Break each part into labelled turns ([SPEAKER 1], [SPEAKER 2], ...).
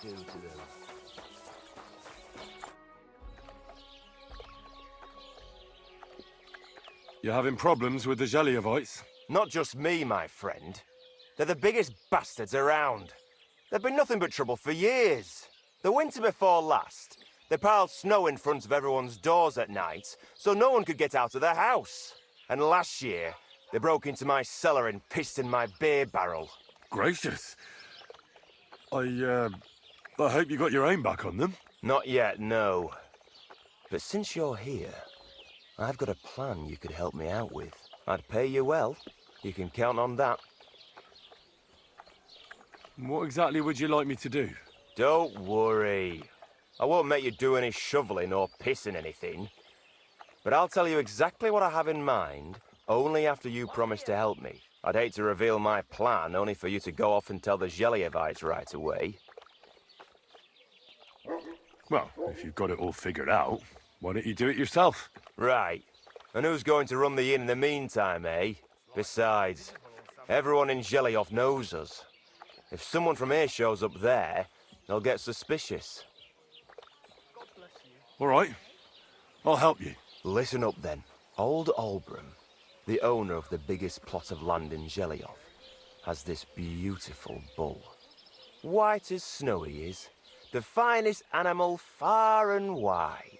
[SPEAKER 1] do to them?
[SPEAKER 2] You're having problems with the Jelliavites?
[SPEAKER 3] Not just me, my friend. They're the biggest bastards around. They've been nothing but trouble for years. The winter before last, they piled snow in front of everyone's doors at night, so no one could get out of their house. And last year, they broke into my cellar and pissed in my beer barrel.
[SPEAKER 2] Gracious. I hope you got your aim back on them.
[SPEAKER 3] Not yet, no. But since you're here, I've got a plan you could help me out with. I'd pay you well. You can count on that.
[SPEAKER 2] What exactly would you like me to do?
[SPEAKER 3] Don't worry. I won't make you do any shoveling or pissing anything. But I'll tell you exactly what I have in mind, only after you promise to help me. I'd hate to reveal my plan, only for you to go off and tell the Jelliavites right away.
[SPEAKER 2] Well, if you've got it all figured out, why don't you do it yourself?
[SPEAKER 3] Right. And who's going to run the inn in the meantime, eh? Besides, everyone in Jelioff knows us. If someone from here shows up there, they'll get suspicious.
[SPEAKER 2] All right. I'll help you.
[SPEAKER 3] Listen up then. Old Olbram, the owner of the biggest plot of land in Jelioff, has this beautiful bull. White as snow he is. The finest animal far and wide.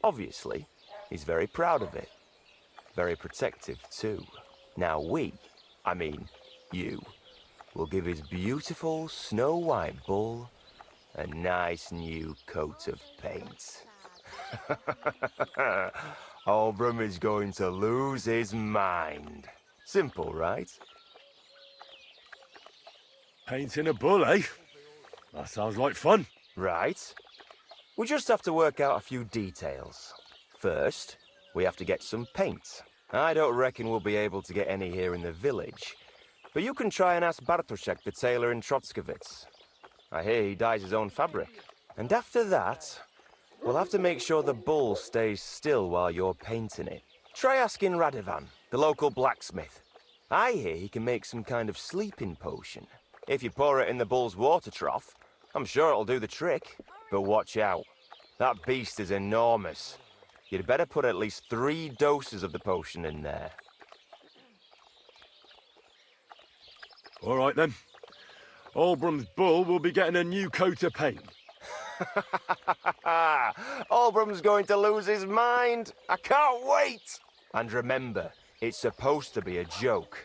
[SPEAKER 3] Obviously, he's very proud of it. Very protective too. Now you, will give his beautiful snow-white bull a nice new coat of paint. Olbram is going to lose his mind. Simple, right?
[SPEAKER 2] Painting a bull, eh? That sounds like fun.
[SPEAKER 3] Right. We just have to work out a few details. First, we have to get some paint. I don't reckon we'll be able to get any here in the village, but you can try and ask Bartoszek, the tailor in Trotskovitz. I hear he dyes his own fabric. And after that, we'll have to make sure the bull stays still while you're painting it. Try asking Radovan, the local blacksmith. I hear he can make some kind of sleeping potion. If you pour it in the bull's water trough, I'm sure it'll do the trick. But watch out. That beast is enormous. You'd better put at least 3 doses of the potion in there.
[SPEAKER 2] All right, then. Olbram's bull will be getting a new coat of paint.
[SPEAKER 3] Olbram's going to lose his mind. I can't wait. And remember, it's supposed to be a joke.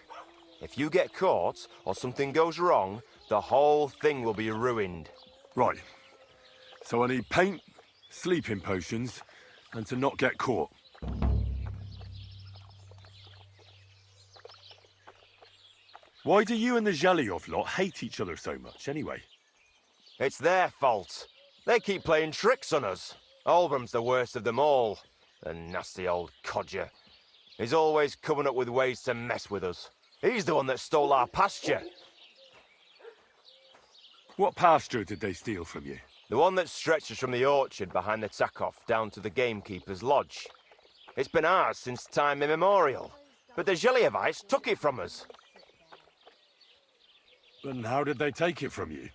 [SPEAKER 3] If you get caught or something goes wrong, the whole thing will be ruined.
[SPEAKER 2] Right. So I need paint, sleeping potions, and to not get caught. Why do you and the Zhelyov lot hate each other so much, anyway?
[SPEAKER 3] It's their fault. They keep playing tricks on us. Olbram's the worst of them all. The nasty old codger. He's always coming up with ways to mess with us. He's the one that stole our pasture.
[SPEAKER 2] What pasture did they steal from you?
[SPEAKER 3] The one that stretches from the orchard behind the Takov down to the gamekeeper's lodge. It's been ours since time immemorial, but the Zhelyevites took it from us.
[SPEAKER 2] And how did they take it from you?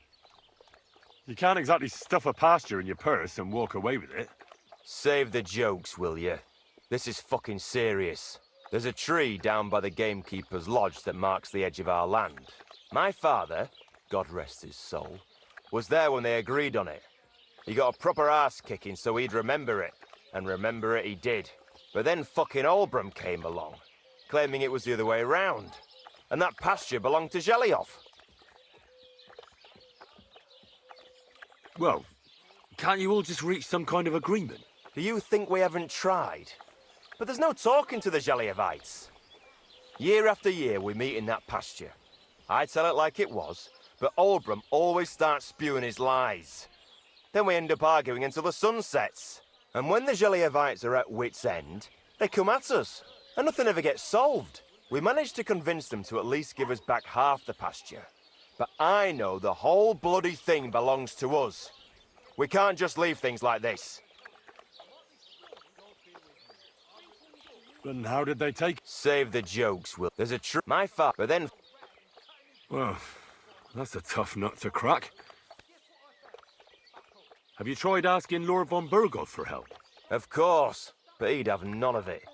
[SPEAKER 2] You can't exactly stuff a pasture in your purse and walk away with it.
[SPEAKER 3] Save the jokes, will you? This is fucking serious. There's a tree down by the gamekeeper's lodge that marks the edge of our land. My father, God rest his soul, was there when they agreed on it. He got a proper ass kicking so he'd remember it. And remember it he did. But then fucking Olbram came along, claiming it was the other way around. And that pasture belonged to Zhelyov.
[SPEAKER 2] Well, can't you all just reach some kind of agreement?
[SPEAKER 3] Do you think we haven't tried? But there's no talking to the Zhelyevites. Year after year we meet in that pasture. I tell it like it was, but Olbram always starts spewing his lies. Then we end up arguing until the sun sets. And when the Zhelyevites are at wit's end, they come at us. And nothing ever gets solved. We managed to convince them to at least give us back half the pasture. But I know the whole bloody thing belongs to us. We can't just leave things like this.
[SPEAKER 2] And how did they take it?
[SPEAKER 3] Save the jokes, Will. There's a my father, but then...
[SPEAKER 2] Well, that's a tough nut to crack. Have you tried asking Lord von Burgos for help?
[SPEAKER 3] Of course, but he'd have none of it.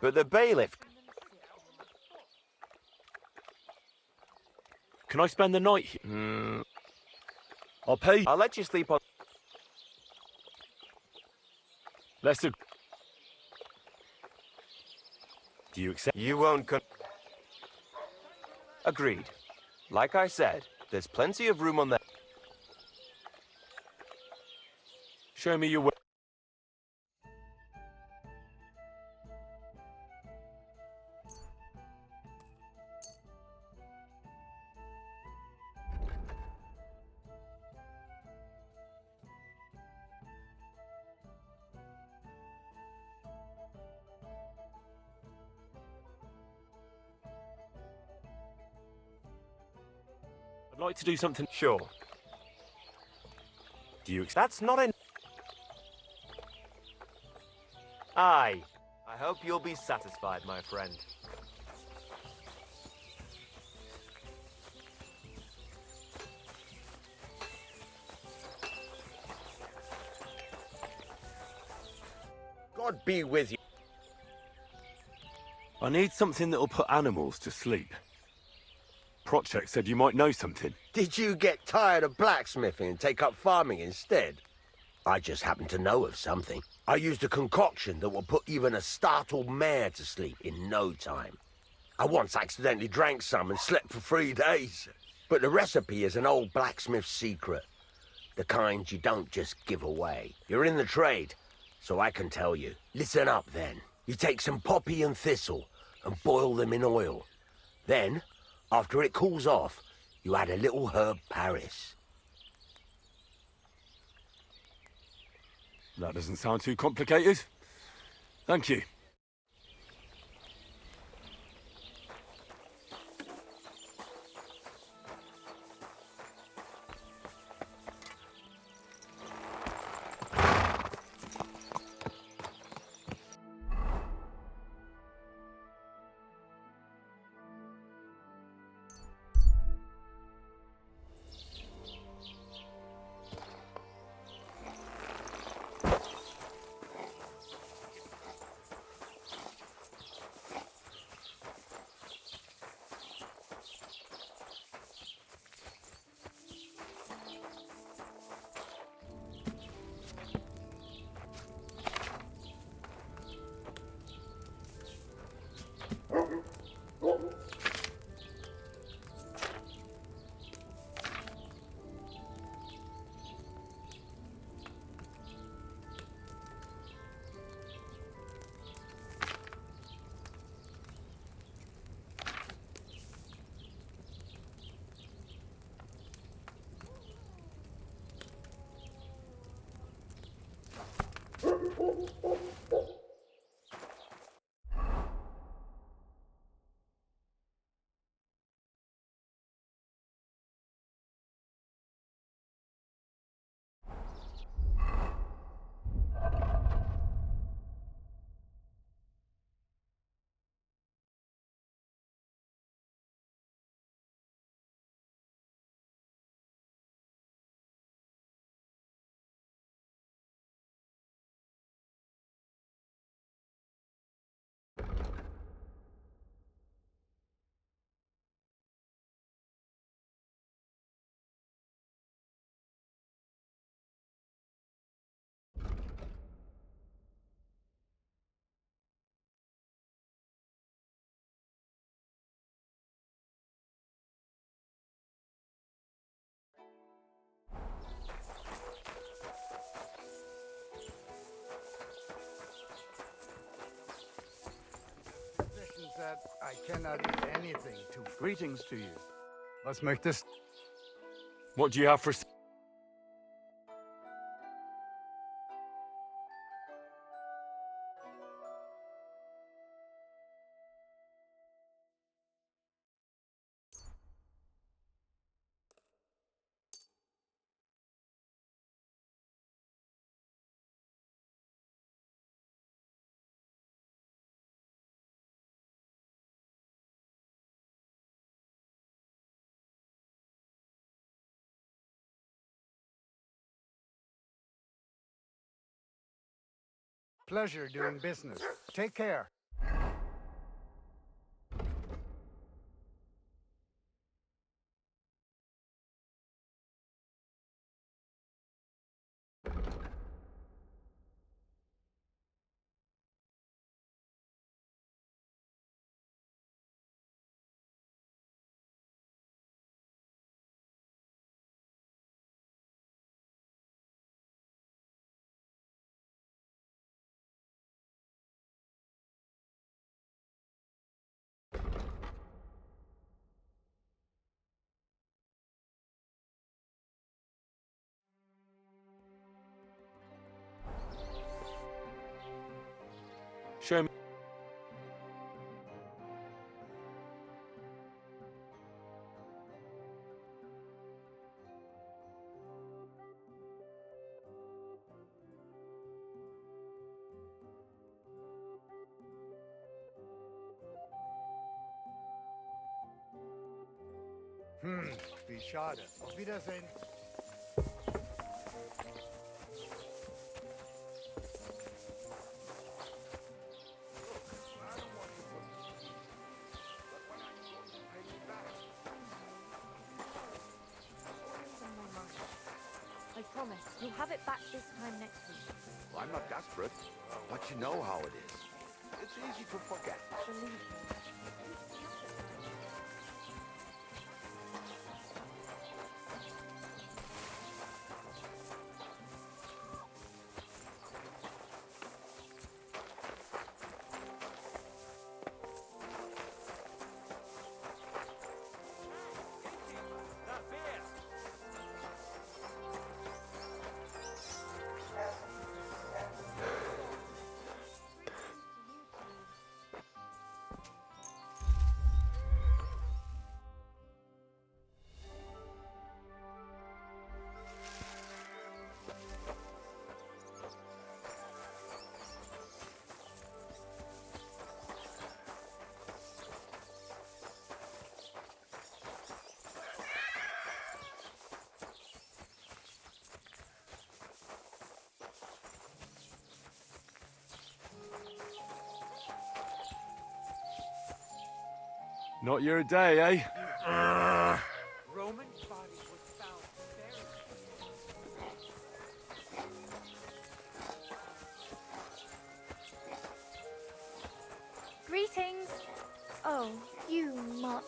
[SPEAKER 3] But the bailiff...
[SPEAKER 2] Can I spend the night here? I'll pay.
[SPEAKER 3] I'll let you sleep on...
[SPEAKER 2] Let's Do you accept?
[SPEAKER 3] You won't Agreed. Like I said, there's plenty of room on the...
[SPEAKER 2] Show me your way. I'd like to do something.
[SPEAKER 3] Sure.
[SPEAKER 2] Do you accept?
[SPEAKER 3] That's not an... Aye. I hope you'll be satisfied, my friend.
[SPEAKER 1] God be with you.
[SPEAKER 2] I need something that'll put animals to sleep. Project said you might know something.
[SPEAKER 1] Did you get tired of blacksmithing and take up farming instead? I just happen to know of something. I used a concoction that will put even a startled mare to sleep in no time. I once accidentally drank some and slept for 3 days. But the recipe is an old blacksmith's secret. The kind you don't just give away. You're in the trade, so I can tell you. Listen up then. You take some poppy and thistle and boil them in oil. Then, after it cools off, you add a little herb Paris.
[SPEAKER 2] That doesn't sound too complicated. Thank you.
[SPEAKER 4] That I cannot do anything to. Greetings to you. Was möchtest?
[SPEAKER 2] What do you have for...
[SPEAKER 4] Pleasure doing business. Take care.
[SPEAKER 2] Show me.
[SPEAKER 4] Wie schade. Auf Wiedersehen.
[SPEAKER 5] I promise. You'll have it back this time next week.
[SPEAKER 1] Well, I'm not desperate, but you know how it is. It's easy to forget.
[SPEAKER 5] Believe me.
[SPEAKER 2] Not your day, eh?
[SPEAKER 6] Roman body was found buried.
[SPEAKER 5] Greetings. Oh, you mutt.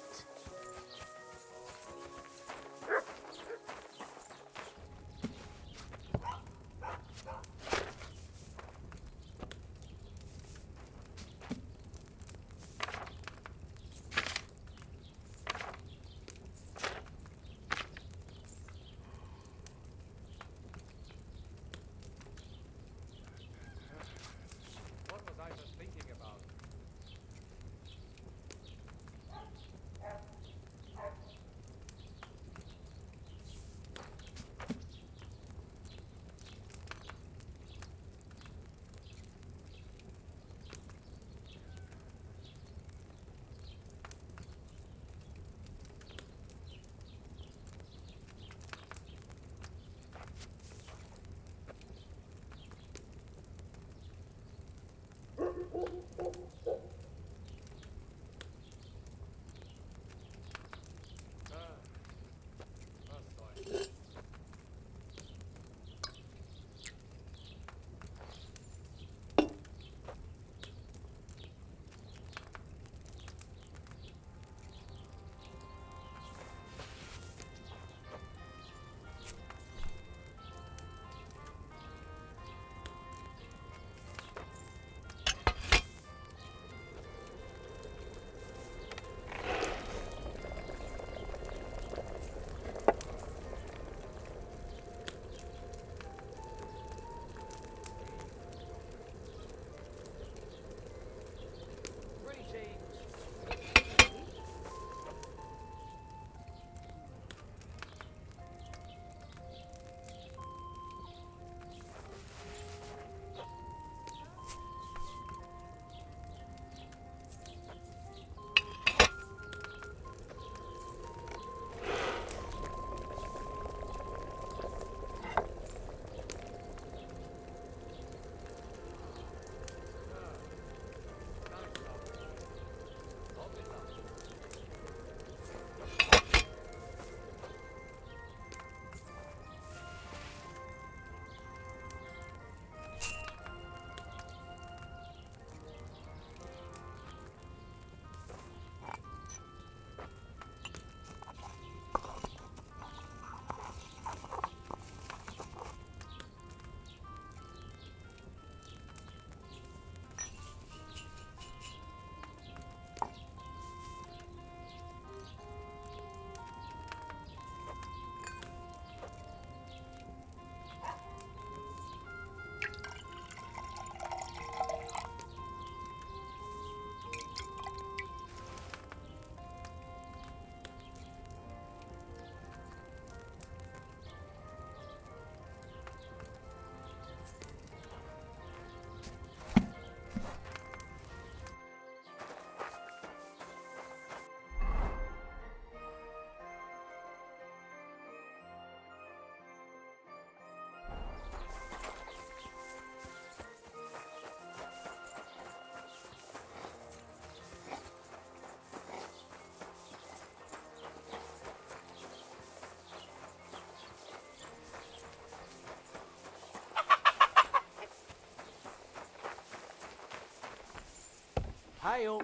[SPEAKER 6] Sail.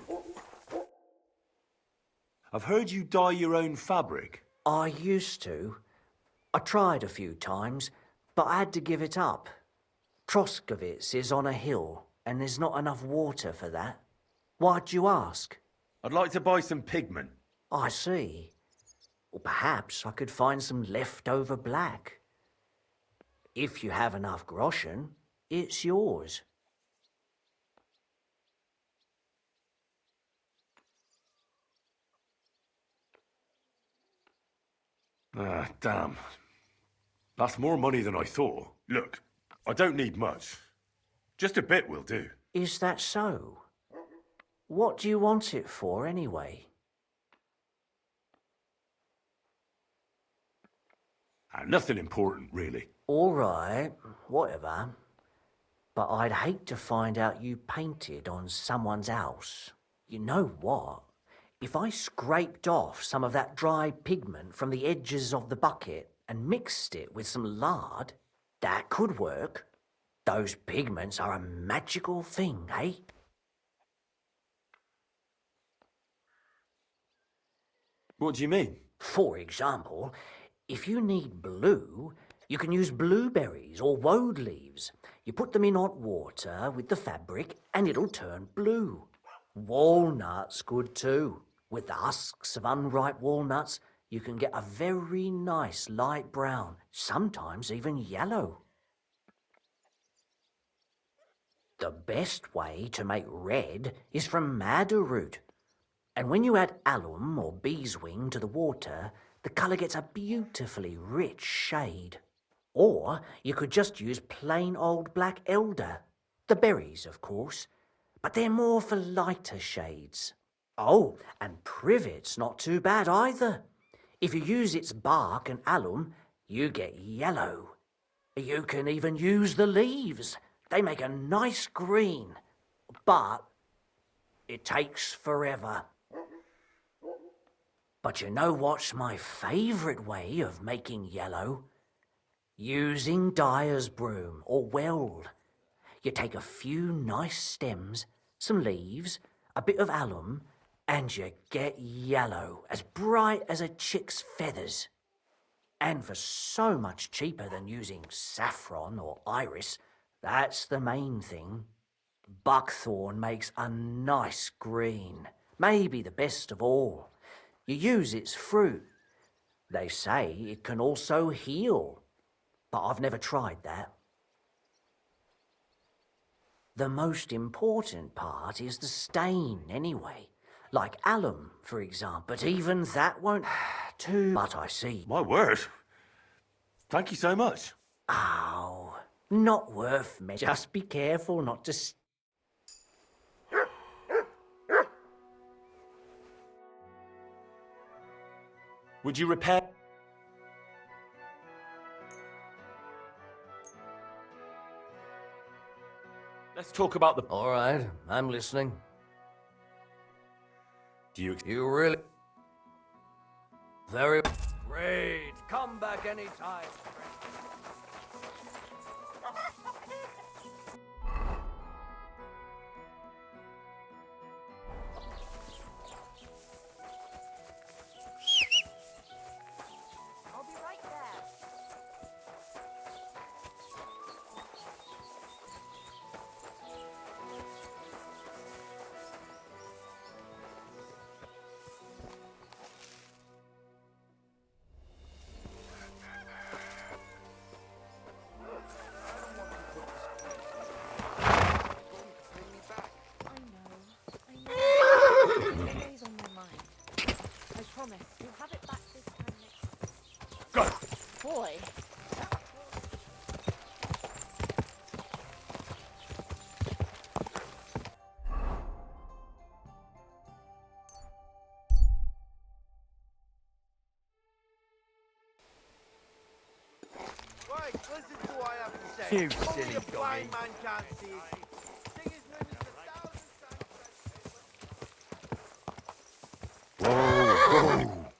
[SPEAKER 2] I've heard you dye your own fabric.
[SPEAKER 7] I used to. I tried a few times, but I had to give it up. Troskovitz is on a hill, and there's not enough water for that. Why'd you ask?
[SPEAKER 2] I'd like to buy some pigment.
[SPEAKER 7] I see. Or perhaps I could find some leftover black. If you have enough groschen, it's yours.
[SPEAKER 2] Ah, damn. That's more money than I thought. Look, I don't need much. Just a bit will do.
[SPEAKER 7] Is that so? What do you want it for, anyway?
[SPEAKER 2] Nothing important, really.
[SPEAKER 7] All right, whatever. But I'd hate to find out you painted on someone's house. You know what? If I scraped off some of that dry pigment from the edges of the bucket and mixed it with some lard, that could work. Those pigments are a magical thing, eh?
[SPEAKER 2] What do you mean?
[SPEAKER 7] For example, if you need blue, you can use blueberries or woad leaves. You put them in hot water with the fabric and it'll turn blue. Walnuts good too. With the husks of unripe walnuts, you can get a very nice light brown, sometimes even yellow. The best way to make red is from madder root. And when you add alum or beeswing to the water, the colour gets a beautifully rich shade. Or you could just use plain old black elder. The berries, of course, but they're more for lighter shades. Oh, and privet's not too bad either. If you use its bark and alum, you get yellow. You can even use the leaves. They make a nice green, but it takes forever. But you know what's my favourite way of making yellow? Using dyer's broom or weld. You take a few nice stems, some leaves, a bit of alum, and you get yellow, as bright as a chick's feathers. And for so much cheaper than using saffron or iris, that's the main thing. Buckthorn makes a nice green, maybe the best of all. You use its fruit. They say it can also heal, but I've never tried that. The most important part is the stain, anyway. Like alum, for example. But even that won't too... But I see.
[SPEAKER 2] My word. Thank you so much.
[SPEAKER 7] Oh, not worth me. Just be careful not to...
[SPEAKER 2] Would you repair... Let's talk about the...
[SPEAKER 7] All right, I'm listening.
[SPEAKER 2] Do you...
[SPEAKER 7] You really... Very... Great. Come back anytime.
[SPEAKER 5] I'll be right there. I know. It's always on my mind. I promise, you'll have it back this time next
[SPEAKER 2] Go!
[SPEAKER 5] boy.
[SPEAKER 1] Right, listen to what I have to say.
[SPEAKER 4] You
[SPEAKER 1] Only
[SPEAKER 4] silly
[SPEAKER 1] a blind
[SPEAKER 4] doggy.
[SPEAKER 1] man can't see it. Sing his name is a thousand times.
[SPEAKER 2] Whoa!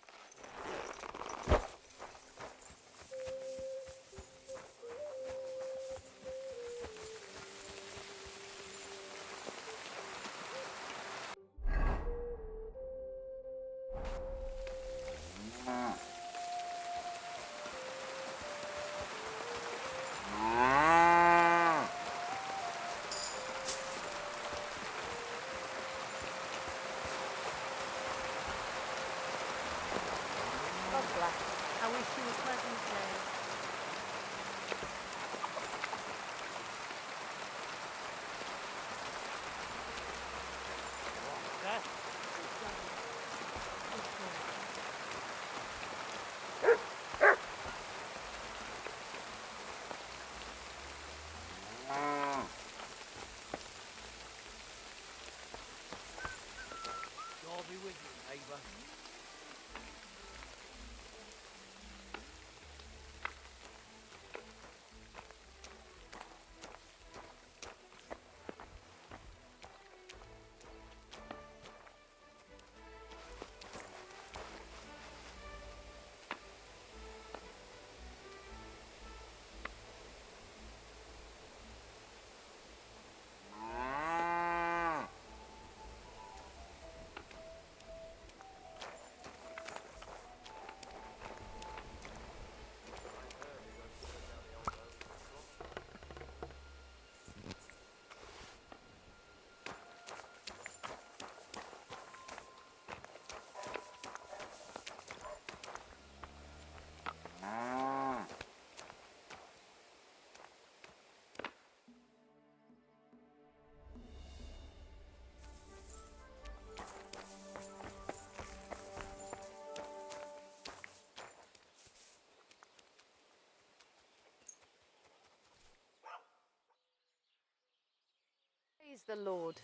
[SPEAKER 5] Praise the Lord.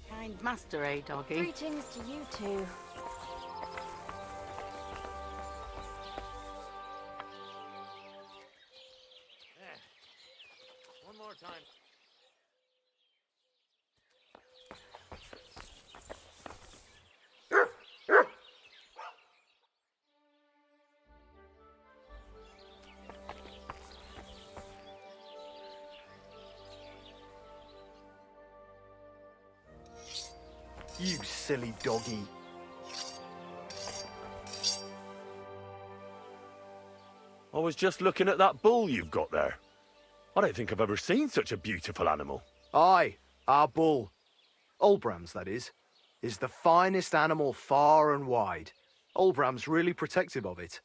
[SPEAKER 8] Kind master, eh, doggy?
[SPEAKER 5] Greetings to you too.
[SPEAKER 3] One more time.
[SPEAKER 9] You silly doggy.
[SPEAKER 2] I was just looking at that bull you've got there. I don't think I've ever seen such a beautiful animal.
[SPEAKER 9] Aye, our bull. Olbram's, that is the finest animal far and wide. Olbram's really protective of it.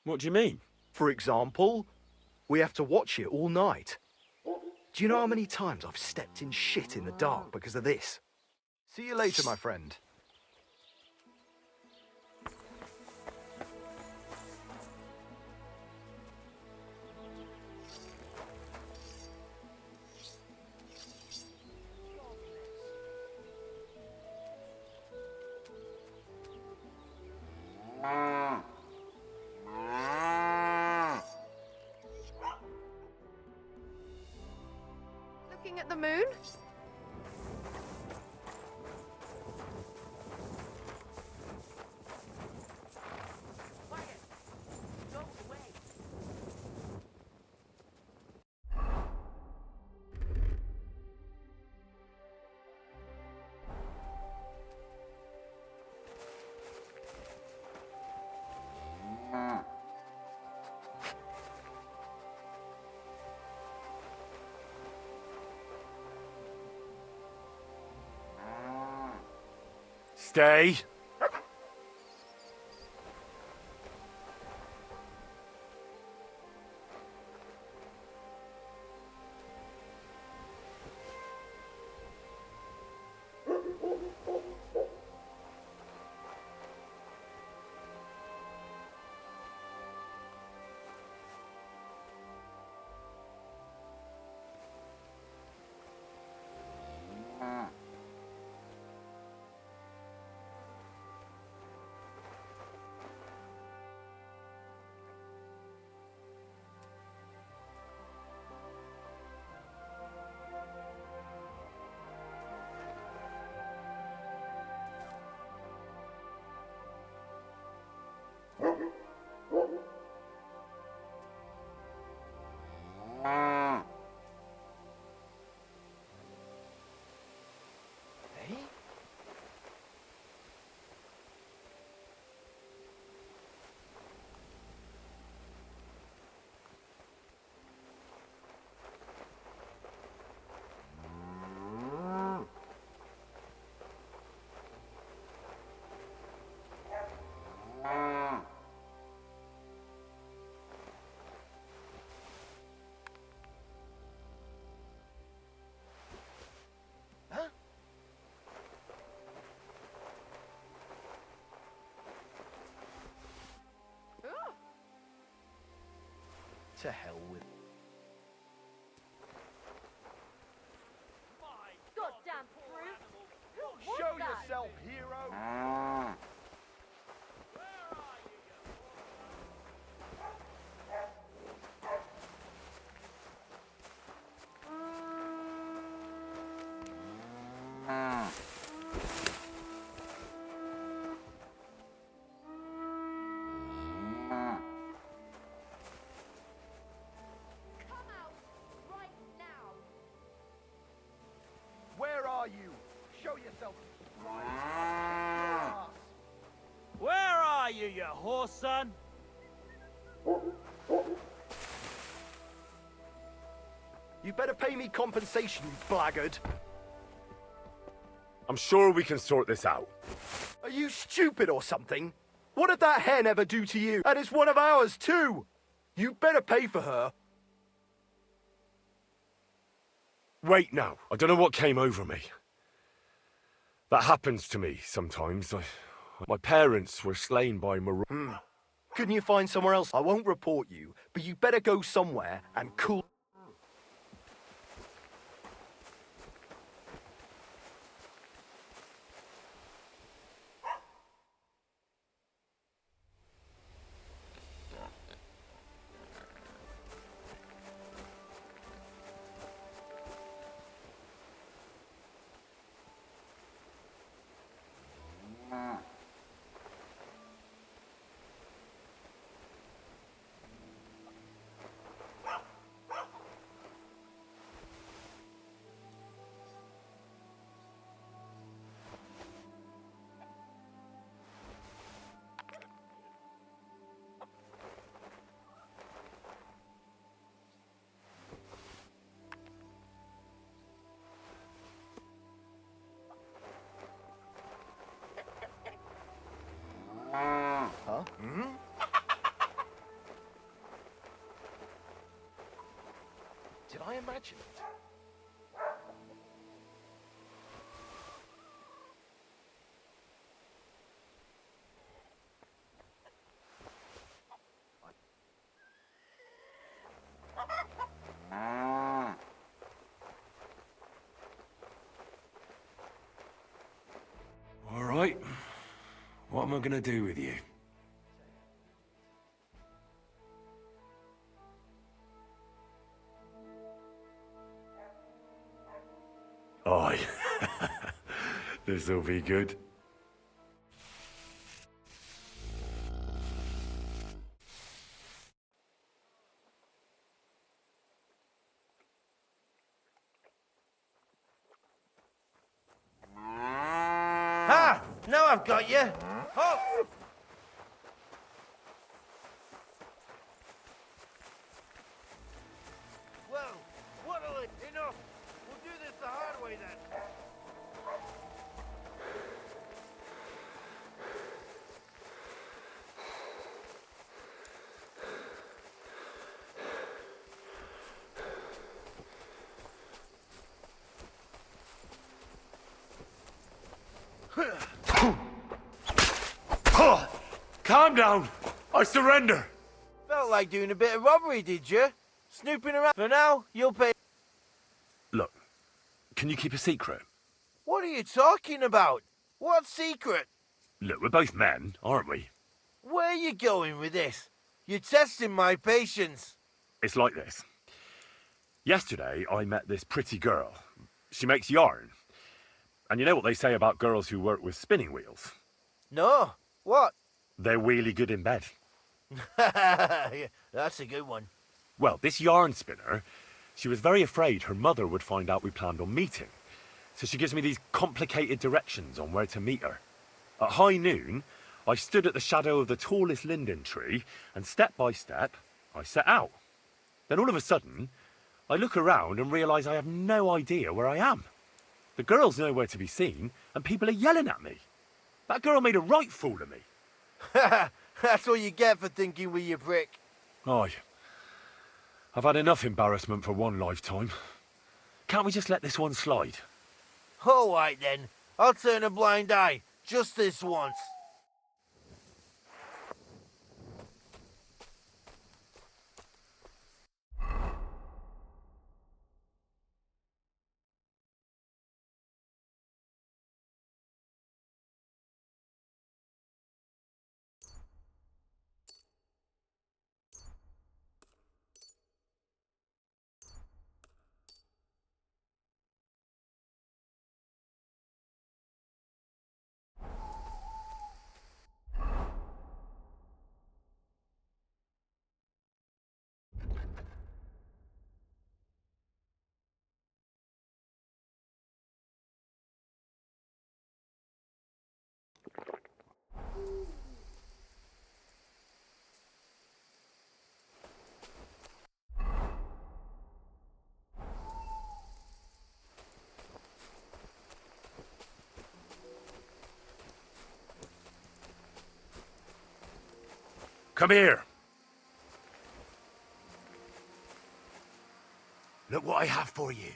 [SPEAKER 2] What do you mean?
[SPEAKER 9] For example, we have to watch it all night. Do you know how many times I've stepped in shit in the dark because of this? See you later, my friend.
[SPEAKER 5] Looking at the moon?
[SPEAKER 2] Stay.
[SPEAKER 9] To hell with.
[SPEAKER 5] Goddamn brute! Who was
[SPEAKER 9] Show
[SPEAKER 5] that?
[SPEAKER 9] yourself, hero!
[SPEAKER 5] Come out right now!
[SPEAKER 9] Where are you? Show yourself.
[SPEAKER 6] Where are you, you horse son?
[SPEAKER 9] You better pay me compensation, you blackguard.
[SPEAKER 2] I'm sure we can sort this out.
[SPEAKER 9] Are you stupid or something? What did that hen ever do to you? And it's one of ours, too. You better pay for her.
[SPEAKER 2] Wait now. I don't know what came over me. That happens to me sometimes. My parents were slain by
[SPEAKER 9] Couldn't you find somewhere else? I won't report you, but you better go somewhere and cool. Huh? Did I imagine it?
[SPEAKER 2] All right. What am I gonna do with you? Aye. This'll be good.
[SPEAKER 6] Ah! Now I've got you! Oh! Well, what'll it? Enough! We'll do this the hard way then.
[SPEAKER 2] Calm down. I surrender.
[SPEAKER 6] Felt like doing a bit of robbery, did you? Snooping around. For now, you'll pay.
[SPEAKER 2] Look, can you keep a secret?
[SPEAKER 6] What are you talking about? What secret?
[SPEAKER 2] Look, we're both men, aren't we?
[SPEAKER 6] Where are you going with this? You're testing my patience.
[SPEAKER 2] It's like this. Yesterday, I met this pretty girl. She makes yarn. And you know what they say about girls who work with spinning wheels?
[SPEAKER 6] No. What?
[SPEAKER 2] They're really good in bed.
[SPEAKER 6] Yeah, that's a good one.
[SPEAKER 2] Well, this yarn spinner, she was very afraid her mother would find out we planned on meeting. So she gives me these complicated directions on where to meet her. At high noon, I stood at the shadow of the tallest linden tree, and step by step, I set out. Then all of a sudden, I look around and realise I have no idea where I am. The girl's nowhere to be seen, and people are yelling at me. That girl made a right fool of me.
[SPEAKER 6] That's what you get for thinking with your prick.
[SPEAKER 2] Aye. I've had enough embarrassment for one lifetime. Can't we just let this one slide?
[SPEAKER 6] All right then. I'll turn a blind eye. Just this once.
[SPEAKER 2] Come here. Look what I have for you.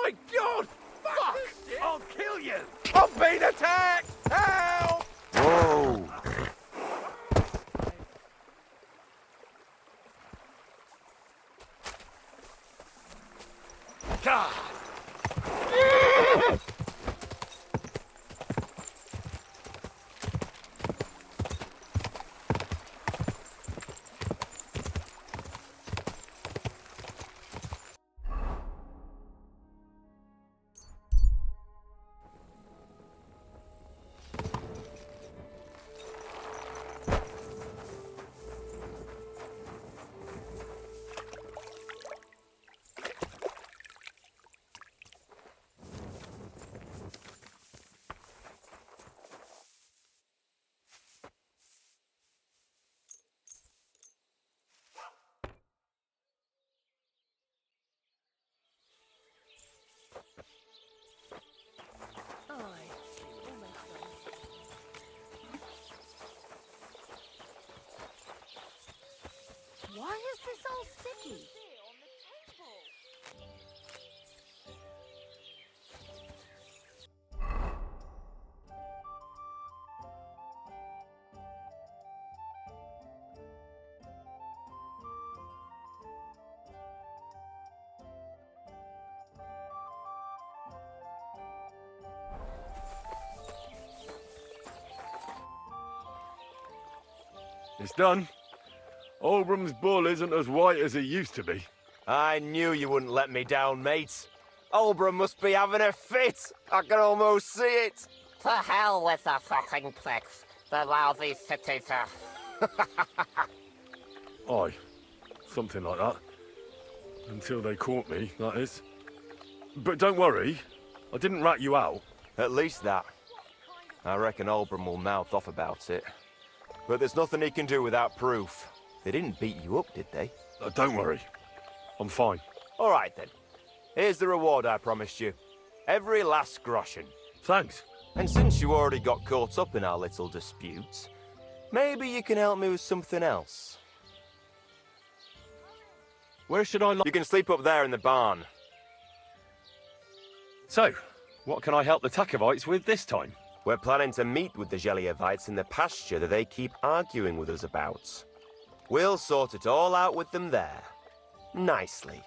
[SPEAKER 6] my God! Fuck! I'll kill you! I'm being attacked! Help!
[SPEAKER 3] Whoa!
[SPEAKER 2] God!
[SPEAKER 5] Aye, almost done. Why is this all sticky?
[SPEAKER 2] It's done. Olbram's bull isn't as white as he used to be.
[SPEAKER 3] I knew you wouldn't let me down, mate. Olbram must be having a fit. I can almost see it.
[SPEAKER 10] To hell with the fucking pricks. The lousy cities are...
[SPEAKER 2] Aye, something like that. Until they caught me, that is. But don't worry, I didn't rat you out.
[SPEAKER 3] At least that. I reckon Olbram will mouth off about it. But there's nothing he can do without proof. They didn't beat you up, did they?
[SPEAKER 2] Don't worry, I'm fine.
[SPEAKER 3] All right, then. Here's the reward I promised you. Every last groschen.
[SPEAKER 2] Thanks.
[SPEAKER 3] And since you already got caught up in our little dispute, maybe you can help me with something else.
[SPEAKER 2] Where should I
[SPEAKER 3] You can sleep up there in the barn.
[SPEAKER 2] So, what can I help the Takovites with this time?
[SPEAKER 3] We're planning to meet with the Geliovites in the pasture that they keep arguing with us about. We'll sort it all out with them there. Nicely.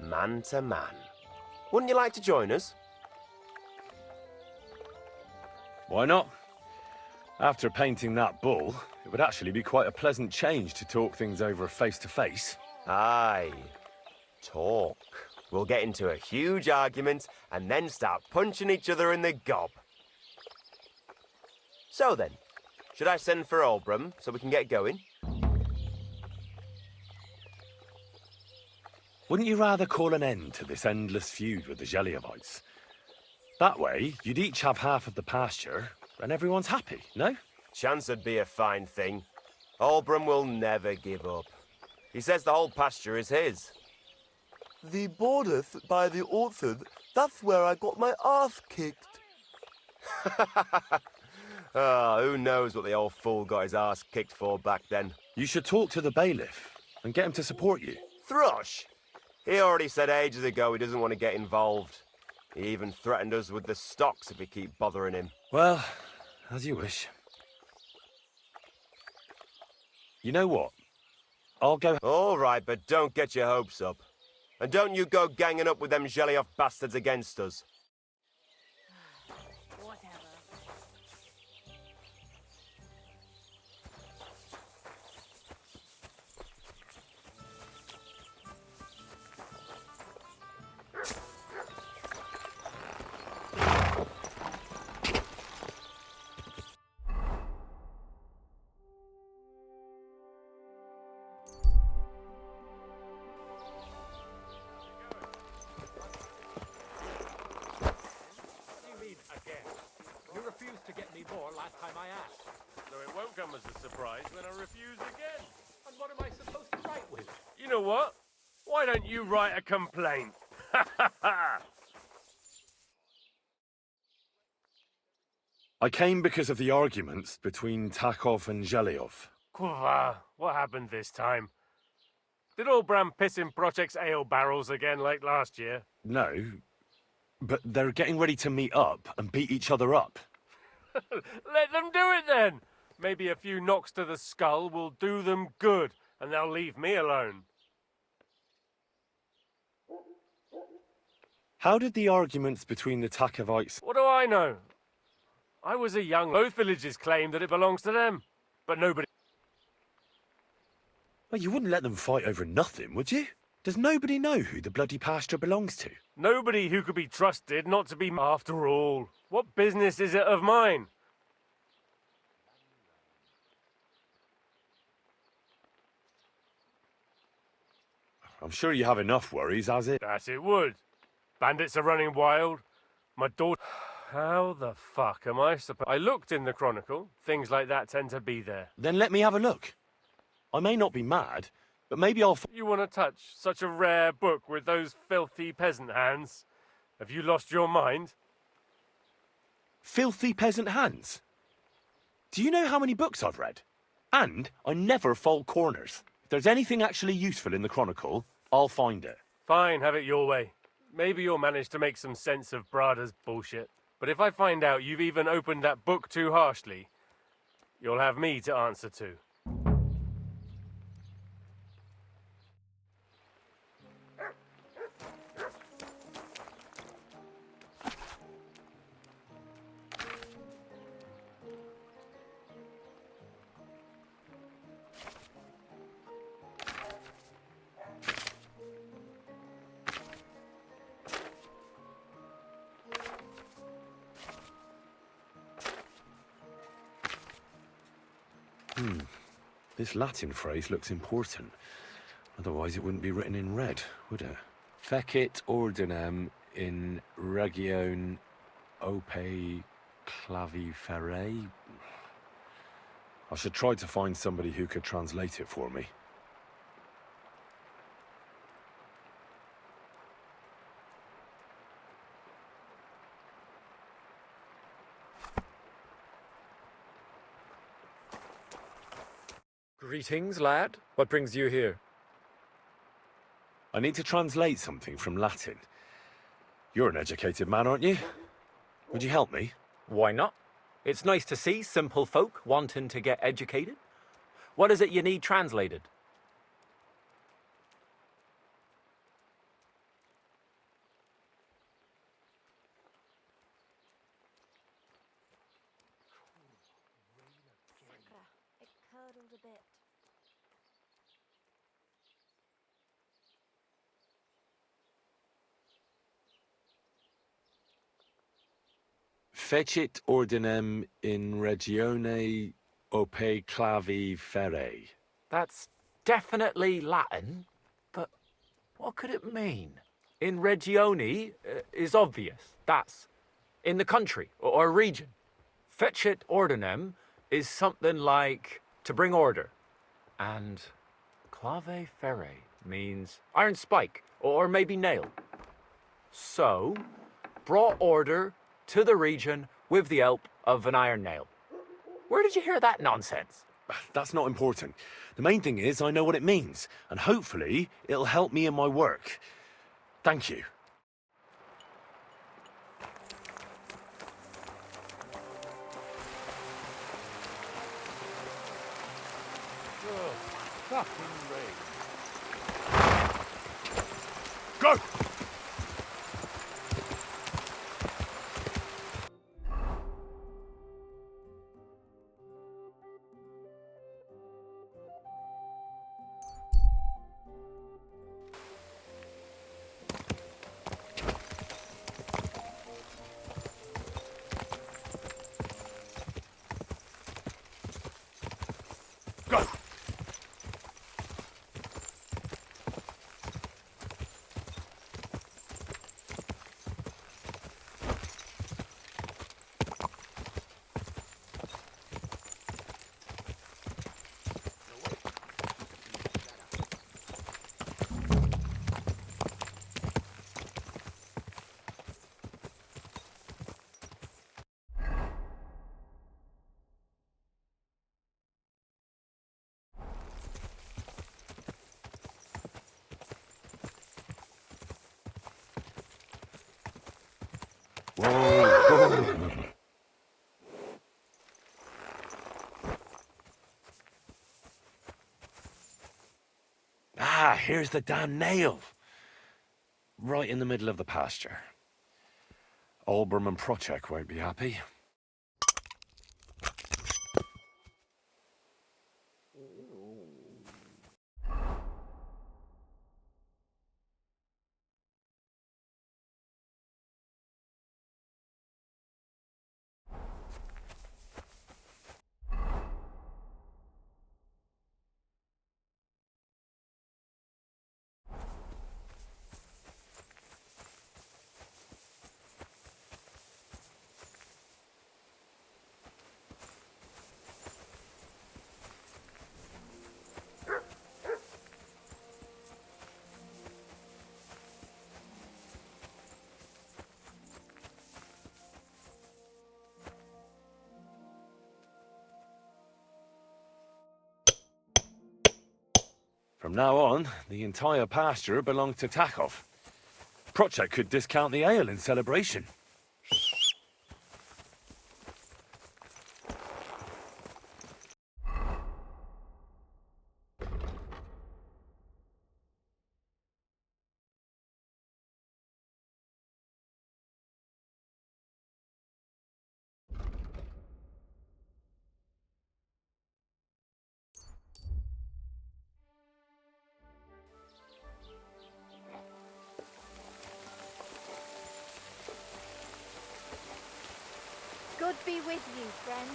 [SPEAKER 3] Man to man. Wouldn't you like to join us?
[SPEAKER 2] Why not? After painting that bull, it would actually be quite a pleasant change to talk things over face to face.
[SPEAKER 3] Aye. Talk. We'll get into a huge argument and then start punching each other in the gob. So then, should I send for Olbram so we can get going?
[SPEAKER 2] Wouldn't you rather call an end to this endless feud with the Geliovites? That way, you'd each have half of the pasture, and everyone's happy, no?
[SPEAKER 3] Chance would be a fine thing. Olbram will never give up. He says the whole pasture is his.
[SPEAKER 6] The border by the orchard, that's where I got my ass kicked.
[SPEAKER 3] Oh, who knows what the old fool got his ass kicked for back then.
[SPEAKER 2] You should talk to the bailiff and get him to support you.
[SPEAKER 3] Thrush! He already said ages ago he doesn't want to get involved. He even threatened us with the stocks if we keep bothering him.
[SPEAKER 2] Well, as you wish. You know what? I'll go...
[SPEAKER 3] All right, but don't get your hopes up. And don't you go ganging up with them Gelioff bastards against us.
[SPEAKER 5] Whatever.
[SPEAKER 11] You refused to get me more last time I asked. So it won't come as a surprise when I refuse again. And what am I supposed to write with? You know what? Why don't you write a complaint?
[SPEAKER 2] I came because of the arguments between Takov and Geliov.
[SPEAKER 11] Kuva, what happened this time? Did Olbram piss in Project's ale barrels again like last year?
[SPEAKER 2] No, But they're getting ready to meet up and beat each other up.
[SPEAKER 11] Let them do it then. Maybe a few knocks to the skull will do them good, and they'll leave me alone.
[SPEAKER 2] How did the arguments between the Takovites...
[SPEAKER 11] What do I know? I was a young... Both villages claim that it belongs to them, but nobody...
[SPEAKER 2] Well, you wouldn't let them fight over nothing, would you? Does nobody know who the bloody pasture belongs to?
[SPEAKER 11] Nobody who could be trusted not to be... After all, what business is it of mine?
[SPEAKER 2] I'm sure you have enough worries, as it...
[SPEAKER 11] That it would. Bandits are running wild. My daughter... How the fuck am I supposed... I looked in the Chronicle. Things like that tend to be there.
[SPEAKER 2] Then let me have a look. I may not be mad, but maybe I'll...
[SPEAKER 11] You want to touch such a rare book with those filthy peasant hands? Have you lost your mind?
[SPEAKER 2] Filthy peasant hands? Do you know how many books I've read? And I never fold corners. If there's anything actually useful in the Chronicle, I'll find it.
[SPEAKER 11] Fine, have it your way. Maybe you'll manage to make some sense of Brada's bullshit. But if I find out you've even opened that book too harshly, you'll have me to answer to.
[SPEAKER 2] This Latin phrase looks important. Otherwise it wouldn't be written in red, would it? Fecit ordinem in region ope claviferae. I should try to find somebody who could translate it for me.
[SPEAKER 12] Greetings, lad. What brings you here?
[SPEAKER 2] I need to translate something from Latin. You're an educated man, aren't you? Would you help me?
[SPEAKER 12] Why not? It's nice to see simple folk wanting to get educated. What is it you need translated?
[SPEAKER 5] It curdled a bit.
[SPEAKER 2] Fecit ordinem in regione ope claviferae.
[SPEAKER 12] That's definitely Latin, but what could it mean? In regione is obvious. That's in the country or region. Fecit ordinem is something like to bring order. And clave ferre means iron spike or maybe nail. So, brought order to the region with the help of an iron nail. Where did you hear that nonsense?
[SPEAKER 2] That's not important. The main thing is I know what it means, and hopefully it'll help me in my work. Thank you.
[SPEAKER 11] Fucking rain.
[SPEAKER 2] Go! here's the damn nail. Right in the middle of the pasture. Olbram and Procek won't be happy. From now on, the entire pasture belongs to Takov. Procek could discount the ale in celebration.
[SPEAKER 5] God be with you, friend.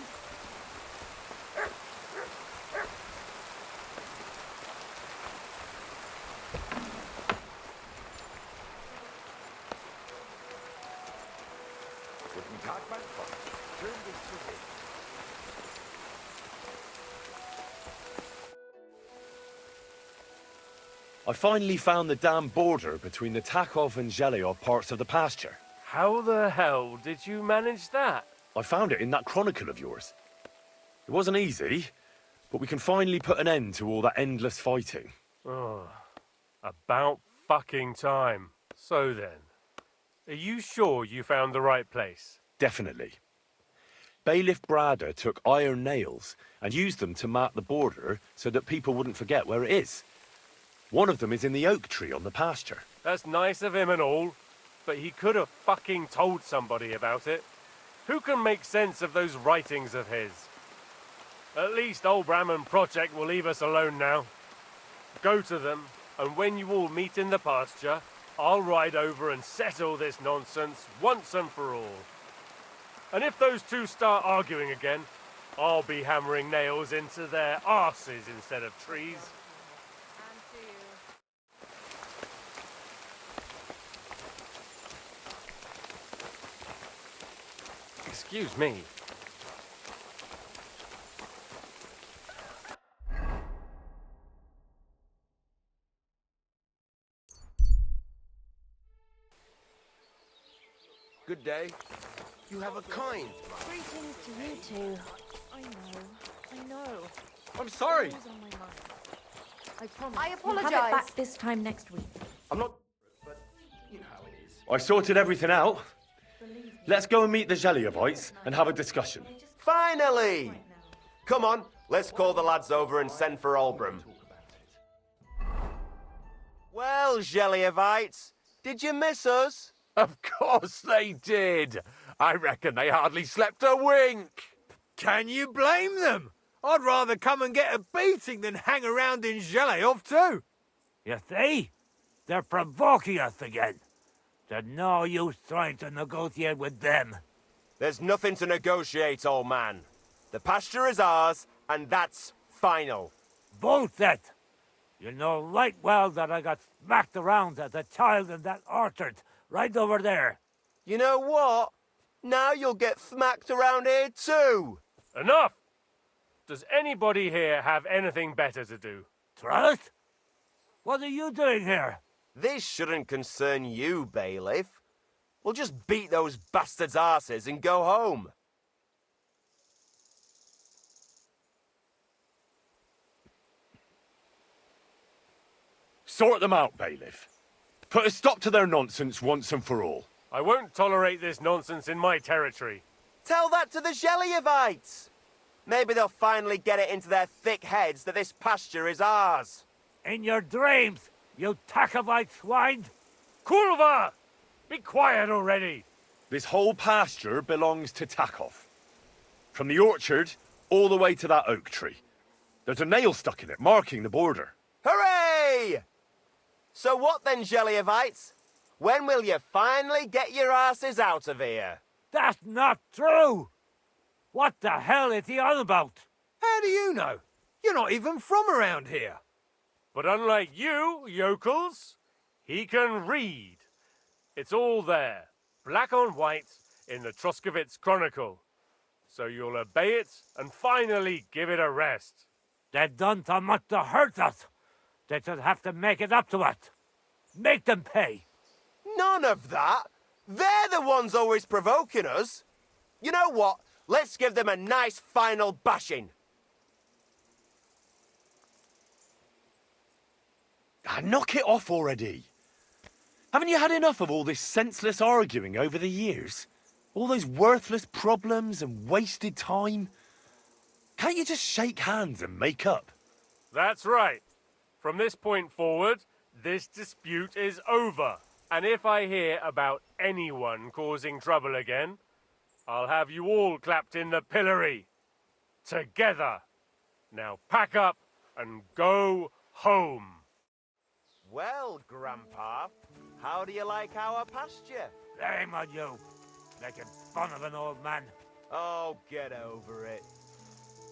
[SPEAKER 5] I finally found the damn border between the Takov and Zhelyov parts of the pasture.
[SPEAKER 11] How the hell did you manage that?
[SPEAKER 2] I found it in that chronicle of yours. It wasn't easy, but we can finally put an end to all that endless fighting.
[SPEAKER 11] Oh, about fucking time. So then, are you sure you found the right place?
[SPEAKER 2] Definitely. Bailiff Brada took iron nails and used them to mark the border so that people wouldn't forget where it is. One of them is in the oak tree on the pasture.
[SPEAKER 11] That's nice of him and all, but he could have fucking told somebody about it. Who can make sense of those writings of his? At least Olbram and Procek will leave us alone now. Go to them, and when you all meet in the pasture, I'll ride over and settle this nonsense once and for all. And if those two start arguing again, I'll be hammering nails into their arses instead of trees. Excuse me.
[SPEAKER 1] Good day. You have a kind.
[SPEAKER 5] Greetings to you too. I know.
[SPEAKER 9] I'm sorry.
[SPEAKER 5] It's always on my mind. I promise.
[SPEAKER 8] I
[SPEAKER 5] We'll have it
[SPEAKER 8] apologise.
[SPEAKER 5] back this time next week.
[SPEAKER 9] I'm not... but you know how it is.
[SPEAKER 2] I sorted everything out. Let's go and meet the Zhelyevites and have a discussion.
[SPEAKER 3] Finally! Come on, let's call the lads over and send for Olbram. Well, Zhelyevites, did you miss us?
[SPEAKER 12] Of course they did. I reckon they hardly slept a wink.
[SPEAKER 13] Can you blame them? I'd rather come and get a beating than hang around in Zhelyov too.
[SPEAKER 14] You see? They're provoking us again. There's no use trying to negotiate with them.
[SPEAKER 3] There's nothing to negotiate, old man. The pasture is ours, and that's final.
[SPEAKER 14] Bullshit! You know right well that I got smacked around as a child in that orchard, right over there.
[SPEAKER 3] You know what? Now you'll get smacked around here too.
[SPEAKER 11] Enough! Does anybody here have anything better to do?
[SPEAKER 14] Trust? What are you doing here?
[SPEAKER 3] This shouldn't concern you, bailiff. We'll just beat those bastards' arses and go home.
[SPEAKER 2] Sort them out, bailiff. Put a stop to their nonsense once and for all.
[SPEAKER 11] I won't tolerate this nonsense in my territory.
[SPEAKER 3] Tell that to the Zhelyevites. Maybe they'll finally get it into their thick heads that this pasture is ours.
[SPEAKER 14] In your dreams, you Takavite swine!
[SPEAKER 11] Kulva! Be quiet already!
[SPEAKER 2] This whole pasture belongs to Takov. From the orchard all the way to that oak tree. There's a nail stuck in it, marking the border.
[SPEAKER 3] Hooray! So what then, Jeliovites? When will you finally get your asses out of here?
[SPEAKER 14] That's not true! What the hell is he on about?
[SPEAKER 13] How do you know? You're not even from around here.
[SPEAKER 11] But unlike you, yokels, he can read. It's all there, black on white, in the Troskovitz Chronicle. So you'll obey it and finally give it a rest.
[SPEAKER 14] They've done so much to hurt us. They should have to make it up to us. Make them pay.
[SPEAKER 3] None of that. They're the ones always provoking us. You know what? Let's give them a nice final bashing.
[SPEAKER 2] Knock it off already. Haven't you had enough of all this senseless arguing over the years? All those worthless problems and wasted time? Can't you just shake hands and make up?
[SPEAKER 11] That's right. From this point forward, this dispute is over. And if I hear about anyone causing trouble again, I'll have you all clapped in the pillory. Together. Now pack up and go home.
[SPEAKER 3] Well, Grandpa, how do you like our pasture?
[SPEAKER 14] Shame on you. Making fun of an old man.
[SPEAKER 3] Oh, get over it.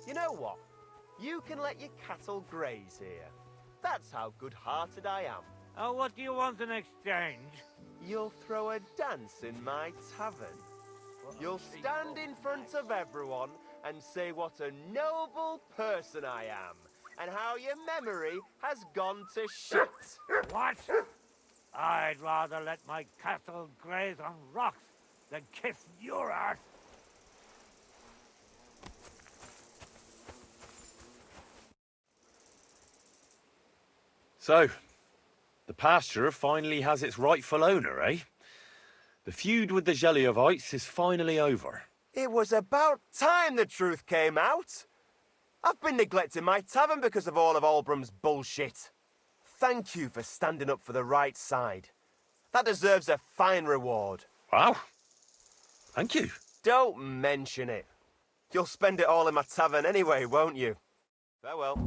[SPEAKER 3] You know what? You can let your cattle graze here. That's how good-hearted I am.
[SPEAKER 14] Oh, what do you want in exchange?
[SPEAKER 3] You'll throw a dance in my tavern. You'll stand in front of everyone and say what a noble person I am, and how your memory has gone to shit.
[SPEAKER 14] What? I'd rather let my cattle graze on rocks than kiss your ass.
[SPEAKER 2] So, the pasture finally has its rightful owner, eh? The feud with the Jeliovites is finally over.
[SPEAKER 3] It was about time the truth came out. I've been neglecting my tavern because of all of Olbram's bullshit. Thank you for standing up for the right side. That deserves a fine reward.
[SPEAKER 2] Wow. Thank you.
[SPEAKER 3] Don't mention it. You'll spend it all in my tavern anyway, won't you? Farewell.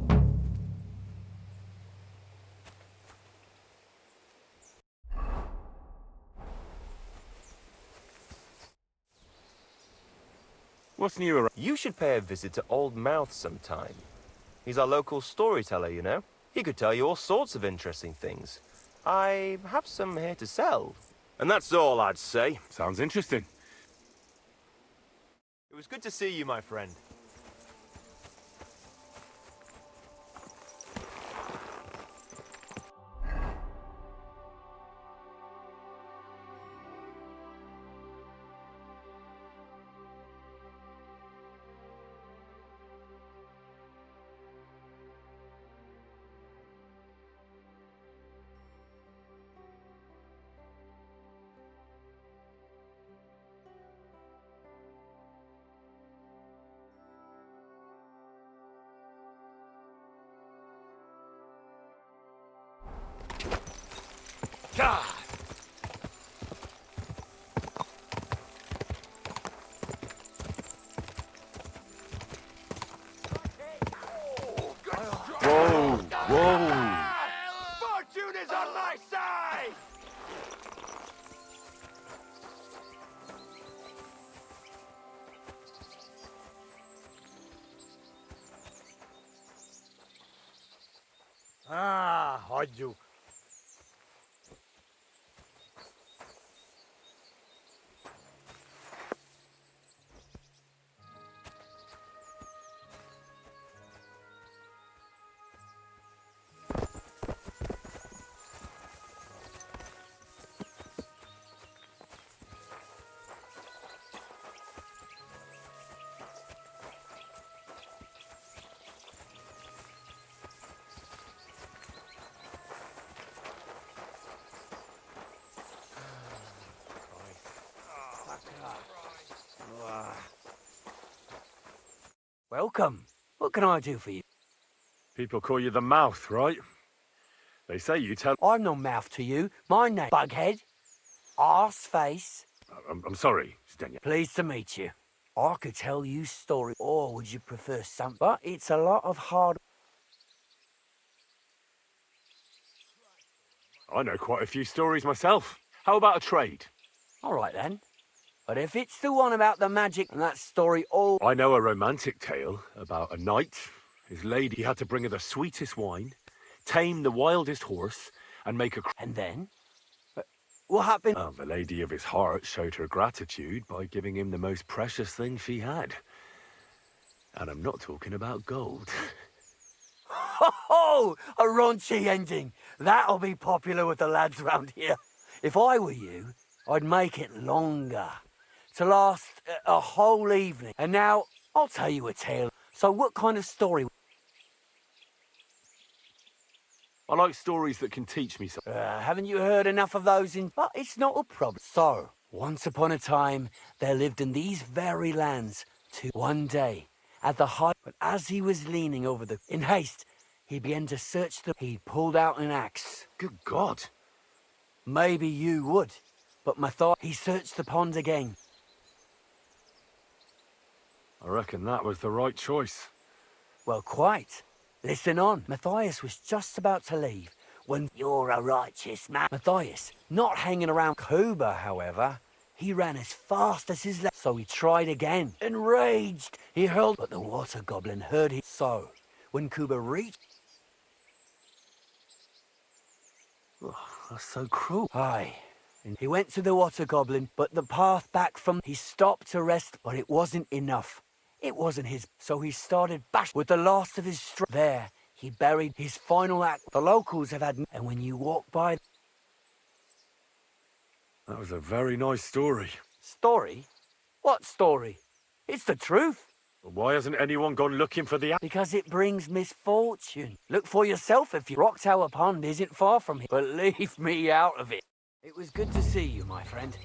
[SPEAKER 2] What's new around?
[SPEAKER 3] You should pay a visit to Old Mouth sometime. He's our local storyteller, you know. He could tell you all sorts of interesting things. I have some here to sell. And that's all I'd say.
[SPEAKER 2] Sounds interesting.
[SPEAKER 3] It was good to see you, my friend.
[SPEAKER 2] God! Whoa! Whoa!
[SPEAKER 3] Fortune is on my side!
[SPEAKER 13] Ah, Hodju.
[SPEAKER 15] Welcome. What can I do for you?
[SPEAKER 2] People call you the Mouth, right? They say you tell...
[SPEAKER 14] I've no mouth to you. My name, Bughead. Arseface.
[SPEAKER 2] I'm sorry, Stenya.
[SPEAKER 14] Pleased to meet you. I could tell you story, or would you prefer some? But it's a lot of hard...
[SPEAKER 2] I know quite a few stories myself. How about a trade?
[SPEAKER 14] All right, then. But if it's the one about the magic and that story all...
[SPEAKER 2] I know a romantic tale about a knight. His lady had to bring her the sweetest wine, tame the wildest horse, and make a...
[SPEAKER 14] And then? What happened?
[SPEAKER 2] The lady of his heart showed her gratitude by giving him the most precious thing she had. And I'm not talking about gold.
[SPEAKER 14] Ho! A raunchy ending. That'll be popular with the lads round here. If I were you, I'd make it longer. To last a whole evening. And now, I'll tell you a tale. So what kind of story?
[SPEAKER 2] I like stories that can teach me something.
[SPEAKER 14] Haven't you heard enough of those in... But it's not a problem. So, once upon a time, there lived in these very lands one day, at the height... But as he was leaning over the... In haste, he began to search the... He pulled out an axe.
[SPEAKER 2] Good God.
[SPEAKER 14] Maybe you would. But Matthias... He searched the pond again.
[SPEAKER 2] I reckon that was the right choice.
[SPEAKER 14] Well, quite. Listen on. Matthias was just about to leave when... You're a righteous man. Matthias, not hanging around Cuba, however. He ran as fast as his legs. So he tried again. Enraged, he hurled... But the water goblin heard him. So, when Cuba reached...
[SPEAKER 2] Oh, that's so cruel.
[SPEAKER 14] Aye. And he went to the water goblin, but the path back from... He stopped to rest, but it wasn't enough. It wasn't his, so he started bash with the last of his strength. There, he buried his final act. The locals have had... And when you walk by...
[SPEAKER 2] That was a very nice story.
[SPEAKER 14] Story? What story? It's the truth.
[SPEAKER 2] But why hasn't anyone gone looking for the...
[SPEAKER 14] Because it brings misfortune. Look for yourself if you... Rock Tower Pond isn't far from here, but leave me out of it. It was good to see you, my friend.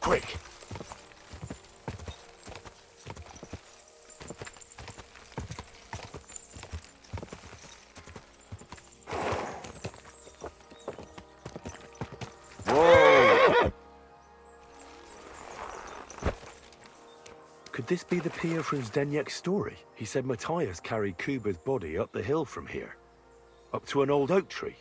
[SPEAKER 2] Quick! Whoa! Could this be the pier from Zdeněk's story? He said Matthias carried Kuba's body up the hill from here, up to an old oak tree.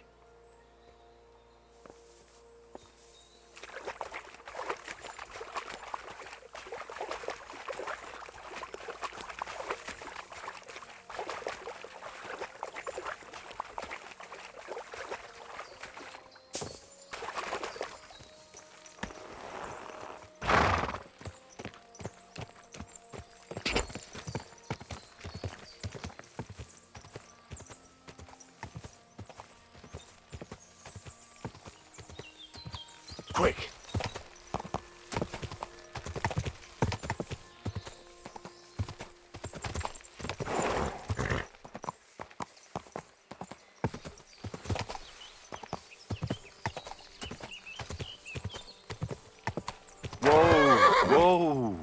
[SPEAKER 2] Quick! Whoa! Whoa!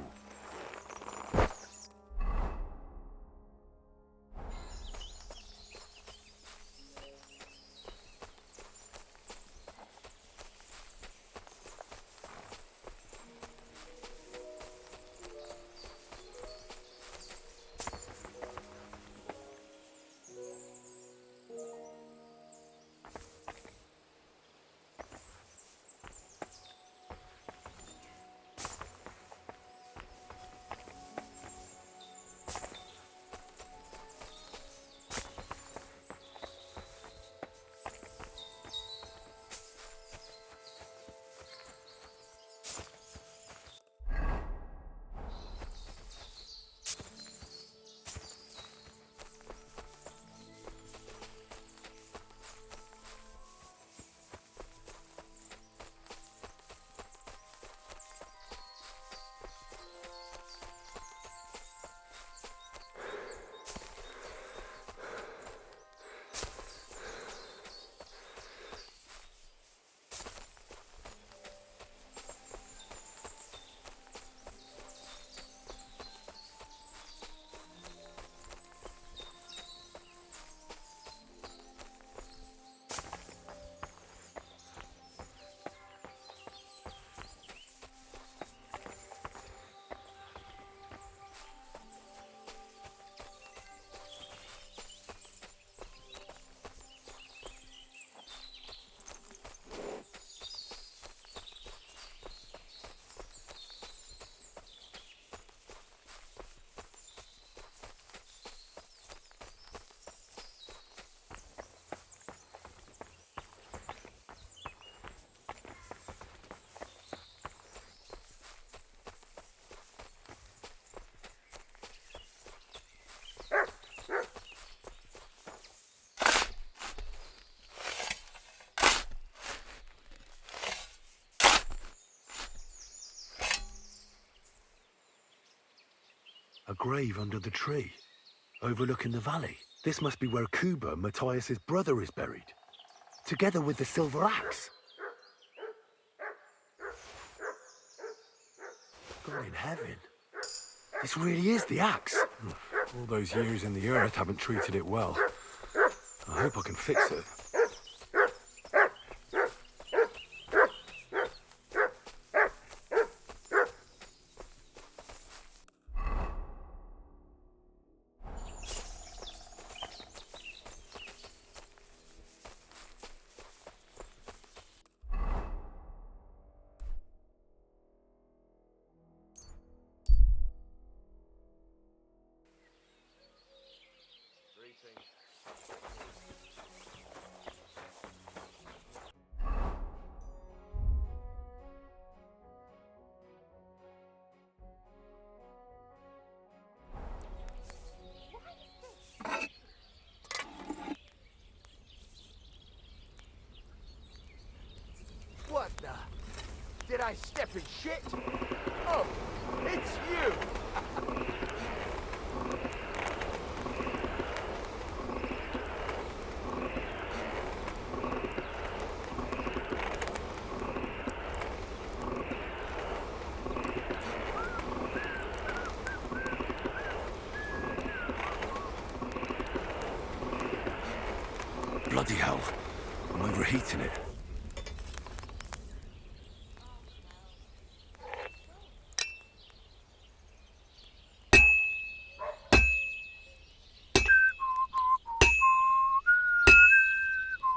[SPEAKER 2] A grave under the tree, overlooking the valley. This must be where Kuba, Matthias's brother, is buried, together with the silver axe. God in heaven. This really is the axe. All those years in the earth haven't treated it well. I hope I can fix it.
[SPEAKER 1] What the? Did I step in shit? Oh, it's you!
[SPEAKER 2] Bloody hell. I'm overheating it.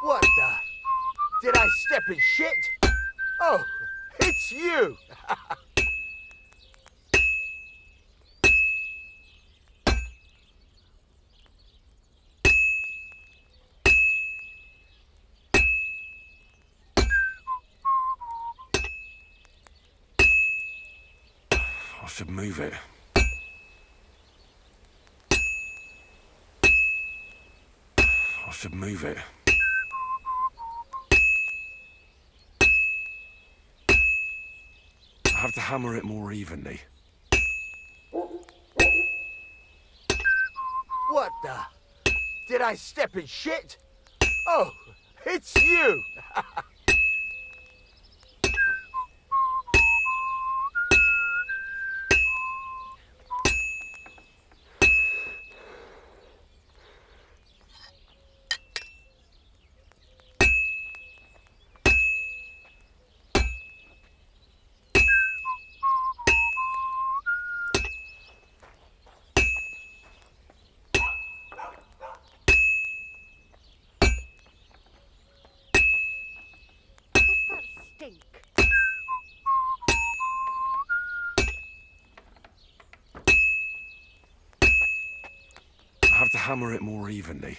[SPEAKER 1] What the? Did I step in shit? Oh, it's you!
[SPEAKER 2] I should move it. I should move it. I have to hammer it more evenly.
[SPEAKER 1] What the? Did I step in shit? Oh, it's you!
[SPEAKER 5] Stink.
[SPEAKER 2] I have to hammer it more evenly.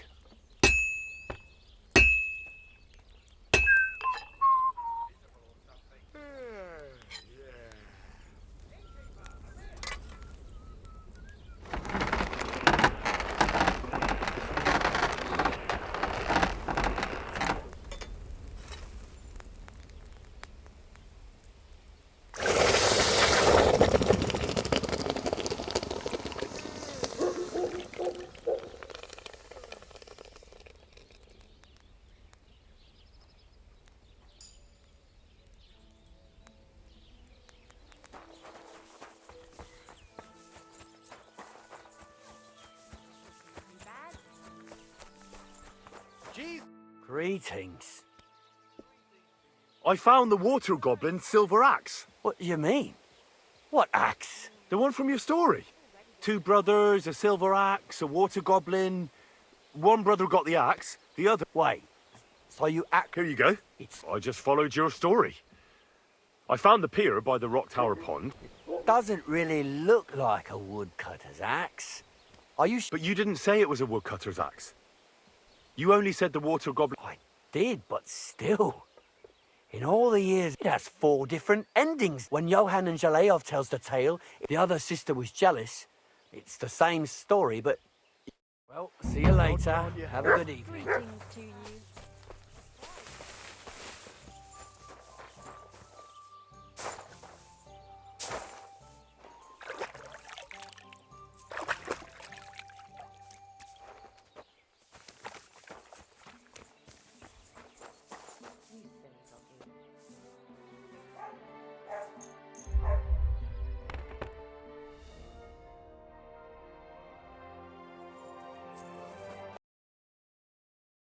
[SPEAKER 14] Greetings.
[SPEAKER 2] I found the water goblin's silver axe.
[SPEAKER 14] What do you mean? What axe?
[SPEAKER 2] The one from your story. 2 brothers, a silver axe, a water goblin. One brother got the axe, the other...
[SPEAKER 14] Wait, so you act...
[SPEAKER 2] Here you go. I just followed your story. I found the pier by the rock tower pond.
[SPEAKER 14] Doesn't really look like a woodcutter's axe. Are you...
[SPEAKER 2] But you didn't say it was a woodcutter's axe. You only said the water goblin...
[SPEAKER 14] I did, but still. In all the years, it has 4 different endings. When Johann and Zhaleov tells the tale, the other sister was jealous. It's the same story, but... Well, see you later. Have a good evening.
[SPEAKER 5] Greetings to you.